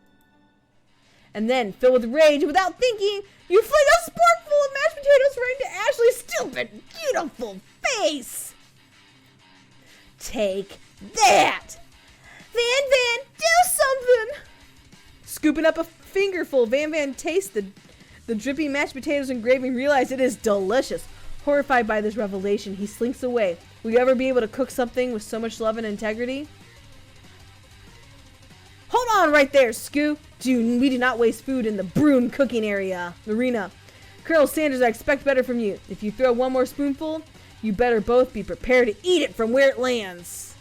Speaker 1: And then, filled with rage, without thinking, you fling a sporkful of mashed potatoes right into Ashley's stupid, beautiful face. Take that! Van, do something! Scooping up a fingerful, Van tastes the dripping mashed potatoes and gravy and realizes it is delicious. Horrified by this revelation, he slinks away. Will you ever be able to cook something with so much love and integrity? Hold on right there, Scoo. We do not waste food in the broom cooking arena. Colonel Sanders, I expect better from you. If you throw one more spoonful, you better both be prepared to eat it from where it lands.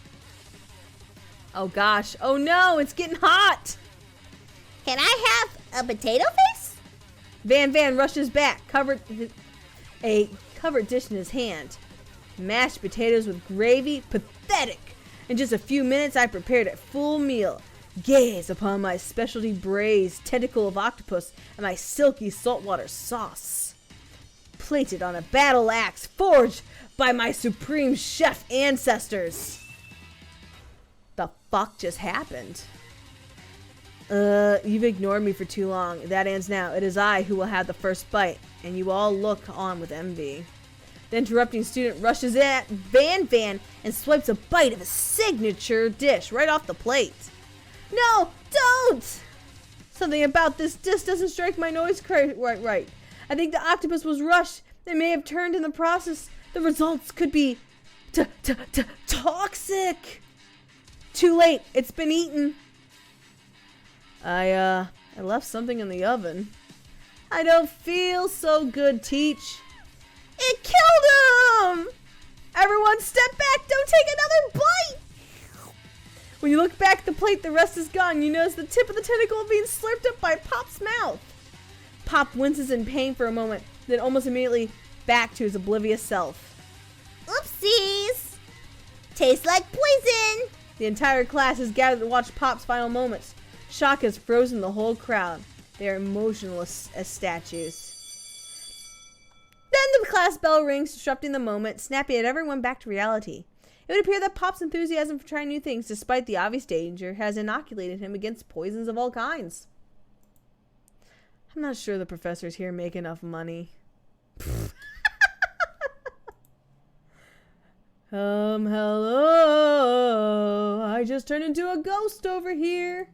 Speaker 1: Oh gosh. Oh no, it's getting hot.
Speaker 2: Can I have a potato face?
Speaker 1: Van rushes back, a covered dish in his hand. Mashed potatoes with gravy? Pathetic. In just a few minutes, I prepared a full meal. Gaze upon my specialty braised tentacle of octopus and my silky saltwater sauce. Plated on a battle axe forged by my supreme chef ancestors. The fuck just happened? You've ignored me for too long. That ends now. It is I who will have the first bite, and you all look on with envy. The interrupting student rushes at Van and swipes a bite of his signature dish right off the plate. No, don't! Something about this dish doesn't strike my noise right. I think the octopus was rushed. It may have turned in the process. The results could be toxic. Too late. It's been eaten. I left something in the oven. I don't feel so good, Teach. It killed him! Everyone step back. Don't take another bite. When you look back at the plate, the rest is gone. You notice the tip of the tentacle being slurped up by Pop's mouth. Pop winces in pain for a moment, then almost immediately back to his oblivious self.
Speaker 2: Oopsies! Tastes like poison!
Speaker 1: The entire class is gathered to watch Pop's final moments. Shock has frozen the whole crowd. They are emotionless as statues. Then the class bell rings, disrupting the moment, snapping at everyone back to reality. It would appear that Pop's enthusiasm for trying new things, despite the obvious danger, has inoculated him against poisons of all kinds. I'm not sure the professors here make enough money. Hello. I just turned into a ghost over here.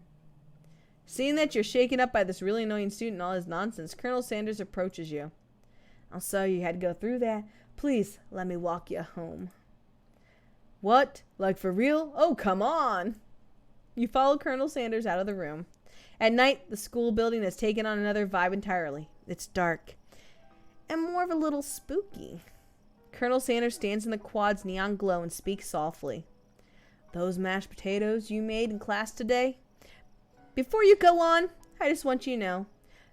Speaker 1: Seeing that you're shaken up by this really annoying student and all his nonsense, Colonel Sanders approaches you. I'm sorry you had to go through that. Please, let me walk you home. What? Like for real? Oh, come on. You follow Colonel Sanders out of the room. At night, the school building has taken on another vibe entirely. It's dark and more of a little spooky. Colonel Sanders stands in the quad's neon glow and speaks softly. Those mashed potatoes you made in class today? Before you go on, I just want you to know,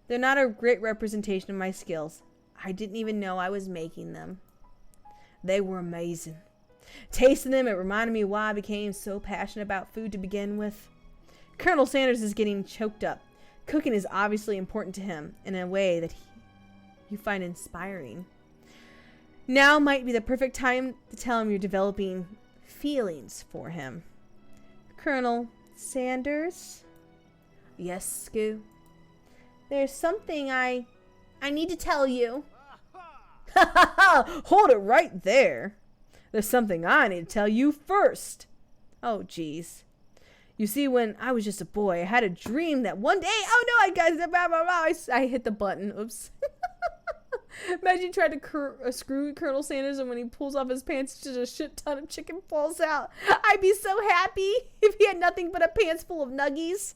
Speaker 1: they're not a great representation of my skills. I didn't even know I was making them. They were amazing. Tasting them, it reminded me why I became so passionate about food to begin with. Colonel Sanders is getting choked up. Cooking is obviously important to him in a way that you find inspiring. Now might be the perfect time to tell him you're developing feelings for him. Colonel Sanders? Yes, Scoo? There's something I need to tell you. Ha ha ha! Hold it right there. There's something I need to tell you first. Oh, geez. You see, when I was just a boy, I had a dream that one day... Oh, no, I hit the button. Oops. Imagine trying to screw Colonel Sanders, and when he pulls off his pants, just a shit ton of chicken falls out. I'd be so happy if he had nothing but a pants full of nuggies.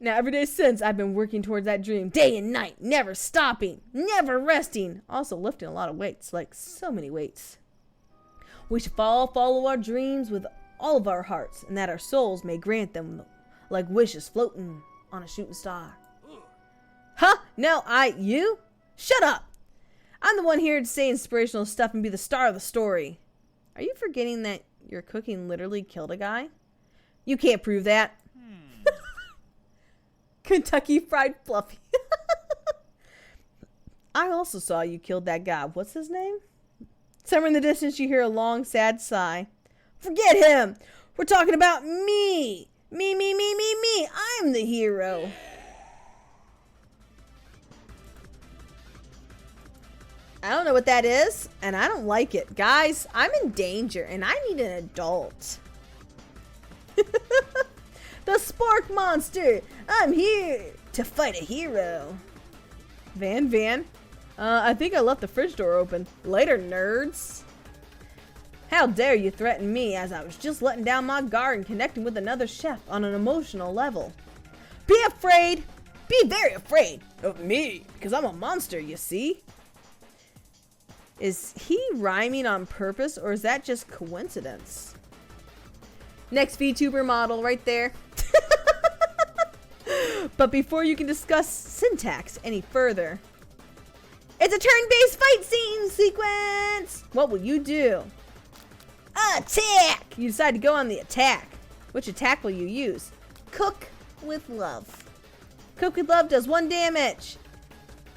Speaker 1: Now, every day since, I've been working towards that dream, day and night, never stopping, never resting. Also lifting a lot of weights, like so many weights. We should follow our dreams with all of our hearts, and that our souls may grant them like wishes floating on a shooting star. Huh? No, you? Shut up! I'm the one here to say inspirational stuff and be the star of the story. Are you forgetting that your cooking literally killed a guy? You can't prove that. Kentucky Fried Fluffy. I also saw you killed that guy. What's his name? Somewhere in the distance you hear a long, sad sigh. Forget him! We're talking about me! Me! I'm the hero. I don't know what that is, and I don't like it. Guys, I'm in danger, and I need an adult. The Spork Monster! I'm here to fight a hero. Van? I think I left the fridge door open. Later, nerds. How dare you threaten me as I was just letting down my guard and connecting with another chef on an emotional level. Be afraid! Be very afraid of me, because I'm a monster, you see? Is he rhyming on purpose, or is that just coincidence? Next VTuber model right there. But before you can discuss syntax any further, it's a turn-based fight scene sequence! What will you do? Attack! You decide to go on the attack. Which attack will you use? Cook with Love. Cook with Love does 1 damage.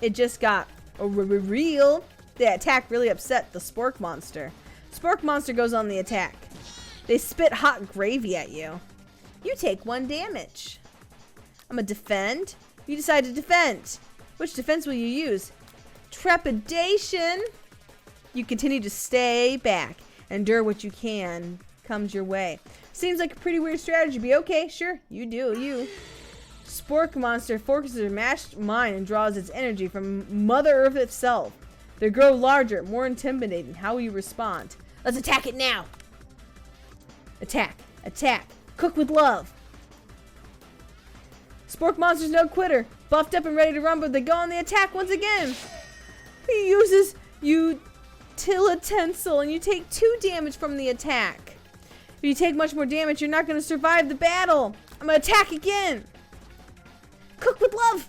Speaker 1: It just got real. The attack really upset the Spork Monster. Spork Monster goes on the attack. They spit hot gravy at you. You take 1 damage. I'm gonna defend. You decide to defend. Which defense will you use? Trepidation. You continue to stay back. Endure what you can comes your way. Seems like a pretty weird strategy, but okay, sure, you do, you. Spork Monster focuses her mashed mind and draws its energy from Mother Earth itself. They grow larger, more intimidating. How will you respond? Let's attack it now. Attack. Cook with Love. Spork Monster's no quitter. Buffed up and ready to run, but they go on the attack once again. He uses Utilitensile, and you take 2 damage from the attack. If you take much more damage, you're not going to survive the battle. I'm going to attack again. Cook with Love.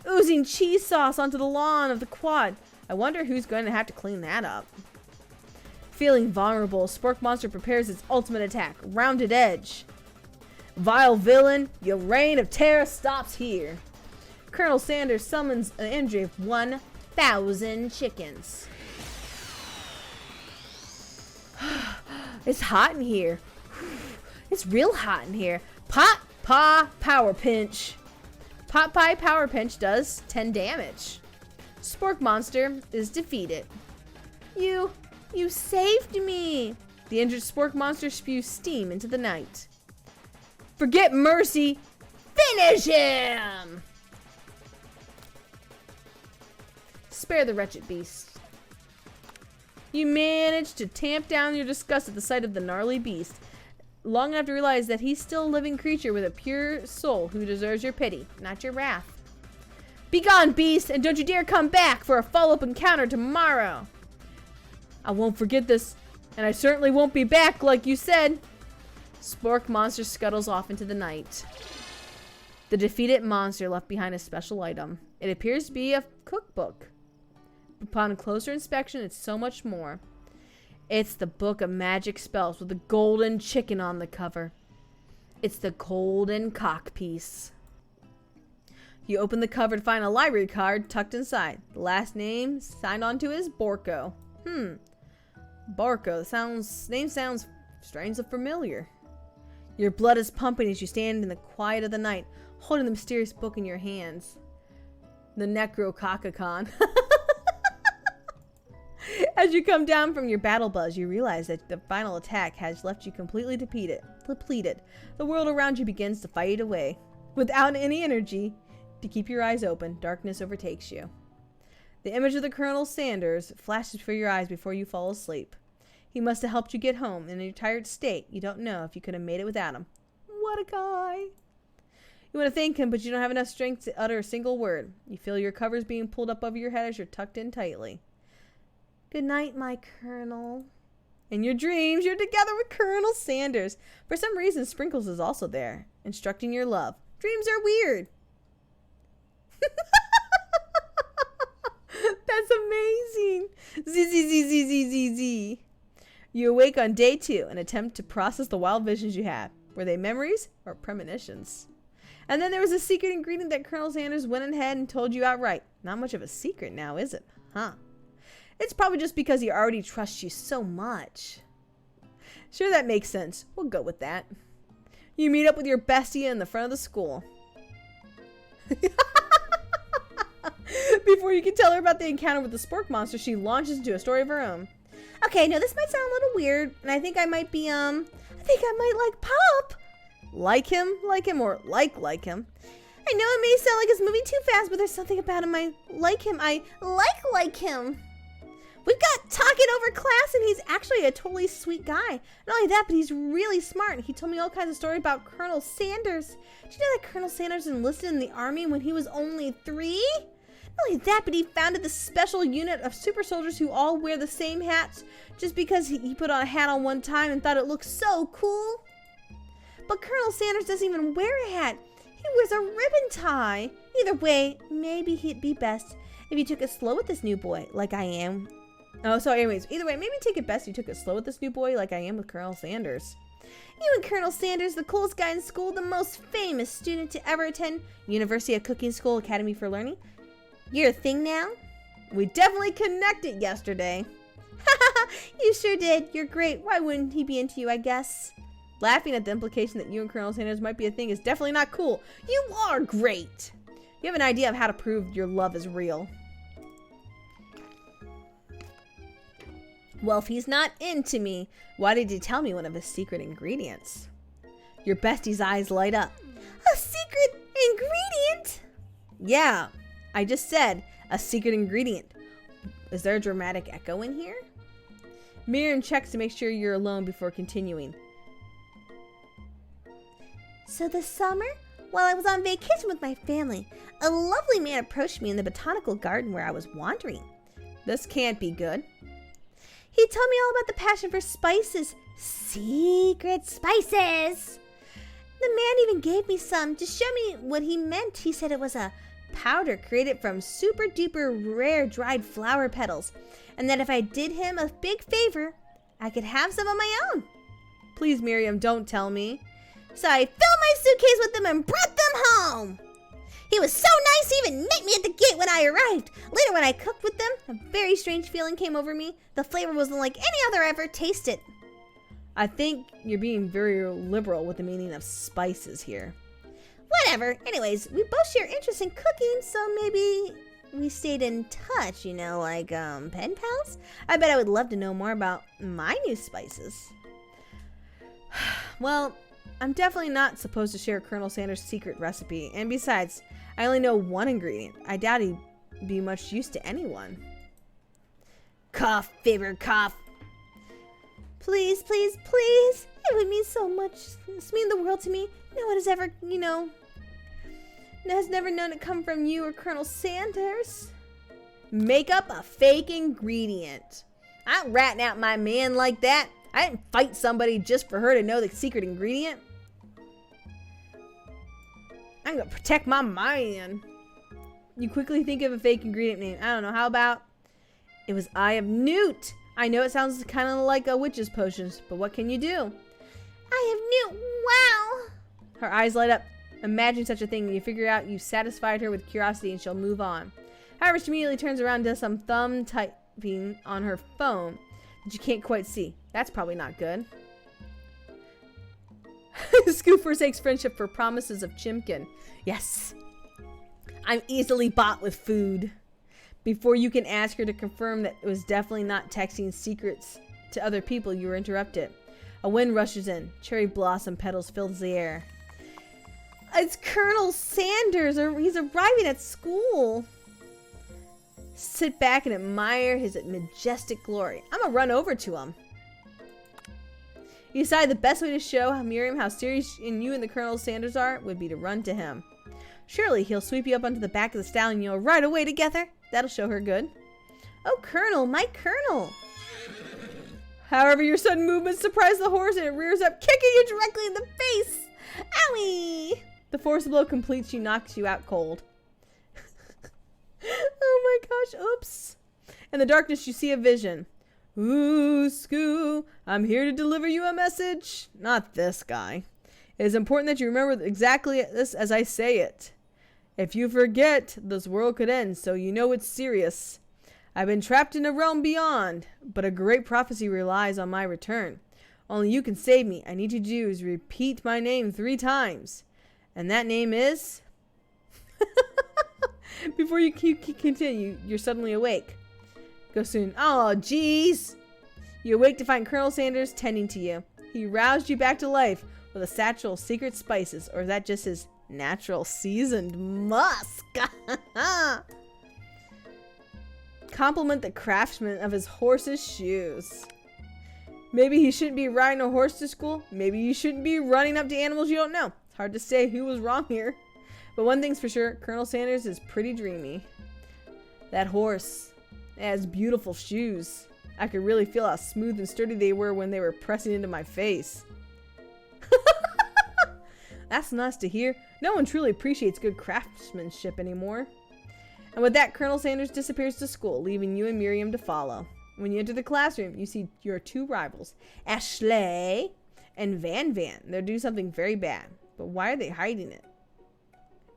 Speaker 1: Oozing cheese sauce onto the lawn of the quad. I wonder who's going to have to clean that up. Feeling vulnerable, Spork Monster prepares its ultimate attack, Rounded Edge. Vile villain, your reign of terror stops here. Colonel Sanders summons an energy of 1,000 chickens. It's hot in here. It's real hot in here. Pot Pie Power Pinch. Pot Pie Power Pinch does 10 damage. Spork Monster is defeated. You saved me. The injured Spork Monster spews steam into the night. Forget mercy. Finish him! Spare the wretched beast. You manage to tamp down your disgust at the sight of the gnarly beast, long enough to realize that he's still a living creature with a pure soul who deserves your pity, not your wrath. Be gone, beast, and don't you dare come back for a follow-up encounter tomorrow. I won't forget this, and I certainly won't be back like you said. Spork Monster scuttles off into the night. The defeated monster left behind a special item. It appears to be a cookbook. Upon closer inspection, it's so much more. It's the Book of Magic Spells with a golden chicken on the cover. It's the golden cock piece. You open the cover to find a library card tucked inside. The last name signed onto is Borko. Borko. Name sounds strangely familiar. Your blood is pumping as you stand in the quiet of the night, holding the mysterious book in your hands. The Necrococacon. As you come down from your battle buzz, you realize that the final attack has left you completely depleted. The world around you begins to fade away. Without any energy to keep your eyes open, darkness overtakes you. The image of the Colonel Sanders flashes before your eyes before you fall asleep. He must have helped you get home. In your tired state, you don't know if you could have made it without him. What a guy. You want to thank him, but you don't have enough strength to utter a single word. You feel your covers being pulled up over your head as you're tucked in tightly. Good night, my Colonel. In your dreams, you're together with Colonel Sanders. For some reason, Sprinkles is also there, instructing your love. Dreams are weird. That's amazing. Z. You awake on day 2 and attempt to process the wild visions you had. Were they memories or premonitions? And then there was a secret ingredient that Colonel Sanders went ahead and told you outright. Not much of a secret now, is it? Huh? It's probably just because he already trusts you so much. Sure, that makes sense. We'll go with that. You meet up with your bestie in the front of the school. Before you can tell her about the encounter with the spork monster, she launches into a story of her own.
Speaker 2: Okay, no, this might sound a little weird, and I think I might be, I think I might like Pop.
Speaker 1: Like him, or like him.
Speaker 2: I know it may sound like it's moving too fast, but there's something about him I like him. I like him. We've got talking over class, and he's actually a totally sweet guy. Not only that, but he's really smart. He told me all kinds of stories about Colonel Sanders. Did you know that Colonel Sanders enlisted in the army when he was only 3? Not only that, but he founded the special unit of super soldiers who all wear the same hats just because he put on a hat on one time and thought it looked so cool. But Colonel Sanders doesn't even wear a hat. He wears a ribbon tie. Either way, maybe he'd be best if you took it slow with this new boy, like I am.
Speaker 1: Oh, so anyways, either way, maybe take it best if you took it slow with this new boy, like I am with Colonel Sanders.
Speaker 2: You and Colonel Sanders, the coolest guy in school, the most famous student to ever attend University of Cooking School Academy for Learning. You're a thing now?
Speaker 1: We definitely connected yesterday.
Speaker 2: You sure did. You're great. Why wouldn't he be into you, I guess?
Speaker 1: Laughing at the implication that you and Colonel Sanders might be a thing is definitely not cool. You are great. You have an idea of how to prove your love is real. Well, if he's not into me, why did he tell me one of his secret ingredients? Your bestie's eyes light up.
Speaker 2: A secret ingredient?
Speaker 1: Yeah, I just said a secret ingredient. Is there a dramatic echo in here? Miriam checks to make sure you're alone before continuing.
Speaker 2: So this summer, while I was on vacation with my family, a lovely man approached me in the botanical garden where I was wandering.
Speaker 1: This can't be good.
Speaker 2: He told me all about the passion for spices. Secret spices! The man even gave me some to show me what he meant. He said it was a powder created from super duper rare dried flower petals, and that if I did him a big favor, I could have some of my own.
Speaker 1: Please, Miriam, don't tell me.
Speaker 2: So I filled my suitcase with them and brought them home. He was so nice, he even met me at the gate when I arrived. Later, when I cooked with them, a very strange feeling came over me. The flavor wasn't like any other I ever tasted.
Speaker 1: I think you're being very liberal with the meaning of spices here.
Speaker 2: Whatever. Anyways, we both share interest in cooking, so maybe we stayed in touch, you know, like, pen pals? I bet I would love to know more about my new spices.
Speaker 1: Well, I'm definitely not supposed to share Colonel Sanders' secret recipe, and besides, I only know one ingredient. I doubt he'd be much use to anyone.
Speaker 2: Cough, favor, cough. Please, please, please. It would mean so much. It's mean the world to me. No one has ever, has never known it come from you or Colonel Sanders.
Speaker 1: Make up a fake ingredient. I'm ratting out my man like that. I didn't fight somebody just for her to know the secret ingredient. I'm gonna protect my man. You quickly think of a fake ingredient name. I don't know, how about it was Eye of Newt? I know it sounds kind of like a witch's potions, but what can you do?
Speaker 2: Eye of Newt, wow.
Speaker 1: Her eyes light up. Imagine such a thing, and you figure out you've satisfied her with curiosity and she'll move on. However, she immediately turns around and does some thumb typing on her phone that you can't quite see. That's probably not good. Scoop forsakes friendship for promises of Chimkin. Yes. I'm easily bought with food. Before you can ask her to confirm that it was definitely not texting secrets to other people, you were interrupted. A wind rushes in. Cherry blossom petals fills the air.
Speaker 2: It's Colonel Sanders, or he's arriving at school.
Speaker 1: Sit back and admire his majestic glory. I'm gonna run over to him. You decide the best way to show Miriam how serious you and the Colonel Sanders are would be to run to him. Surely he'll sweep you up onto the back of the stallion and you'll ride away together. That'll show her good.
Speaker 2: Oh, Colonel, my Colonel.
Speaker 1: However, your sudden movements surprise the horse and it rears up, kicking you
Speaker 2: Directly in the face. Owie.
Speaker 1: The force blow completes, she knocks you out cold. Oh my gosh, oops. In the darkness, you see a vision. Ooh, Scoo, I'm here to deliver you a message. Not this guy. It is important that you remember exactly this as I say it. If you forget, this world could end, so you know it's serious. I've been trapped in a realm beyond, but a great prophecy relies on my return. Only you can save me. I need you to do is repeat my name 3 times. And that name is... Before you continue, you're suddenly awake. Go soon. Oh, jeez. You awake to find Colonel Sanders tending to you. He roused you back to life with a satchel of secret spices, or is that just his natural seasoned musk? Compliment the craftsman of his horse's shoes. Maybe he shouldn't be riding a horse to school. Maybe you shouldn't be running up to animals you don't know. It's hard to say who was wrong here. But one thing's for sure, Colonel Sanders is pretty dreamy. That horse has beautiful shoes. I could really feel how smooth and sturdy they were when they were pressing into my face. That's nice to hear. No one truly appreciates good craftsmanship anymore. And with that, Colonel Sanders disappears to school, leaving you and Miriam to follow. When you enter the classroom, you see your 2 rivals, Ashley and Van Van. They're doing something very bad. But why are they hiding it?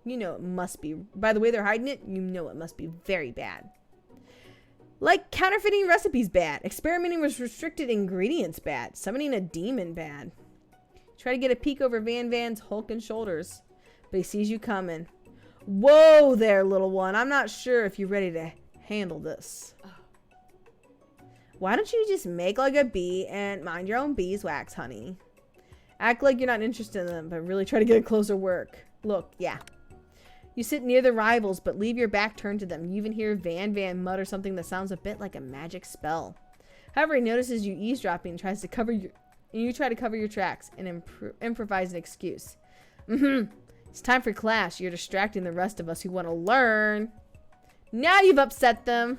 Speaker 1: You know it must be. By the way they're hiding it, you know it must be very bad. Like counterfeiting recipes bad. Experimenting with restricted ingredients bad. Summoning a demon bad. Try to get a peek over Van Van's hulking shoulders, but he sees you coming. Whoa there, little one. I'm not sure if you're ready to handle this. Why don't you just make like a bee and mind your own beeswax, honey? Act like you're not interested in them, but really try to get a closer look. Yeah. You sit near the rivals, but leave your back turned to them. You even hear Van Van mutter something that sounds a bit like a magic spell. However, he notices you eavesdropping and tries to cover your... And you try to cover your tracks and improvise an excuse. It's time for class. You're distracting the rest of us who want to learn. Now you've upset them.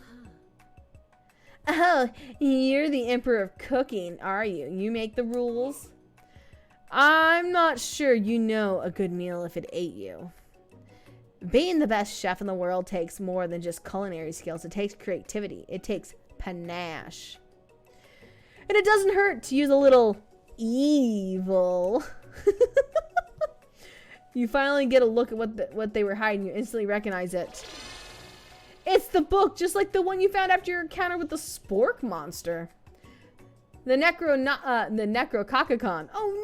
Speaker 1: Oh, you're the emperor of cooking, are you? You make the rules? I'm not sure you know a good meal if it ate you. Being the best chef in the world takes more than just culinary skills. It takes creativity. It takes panache. And it doesn't hurt to use a little evil. You finally get a look at what they were hiding. You instantly recognize it. It's the book, just like the one you found after your encounter with the spork monster. The Necrococicon. Oh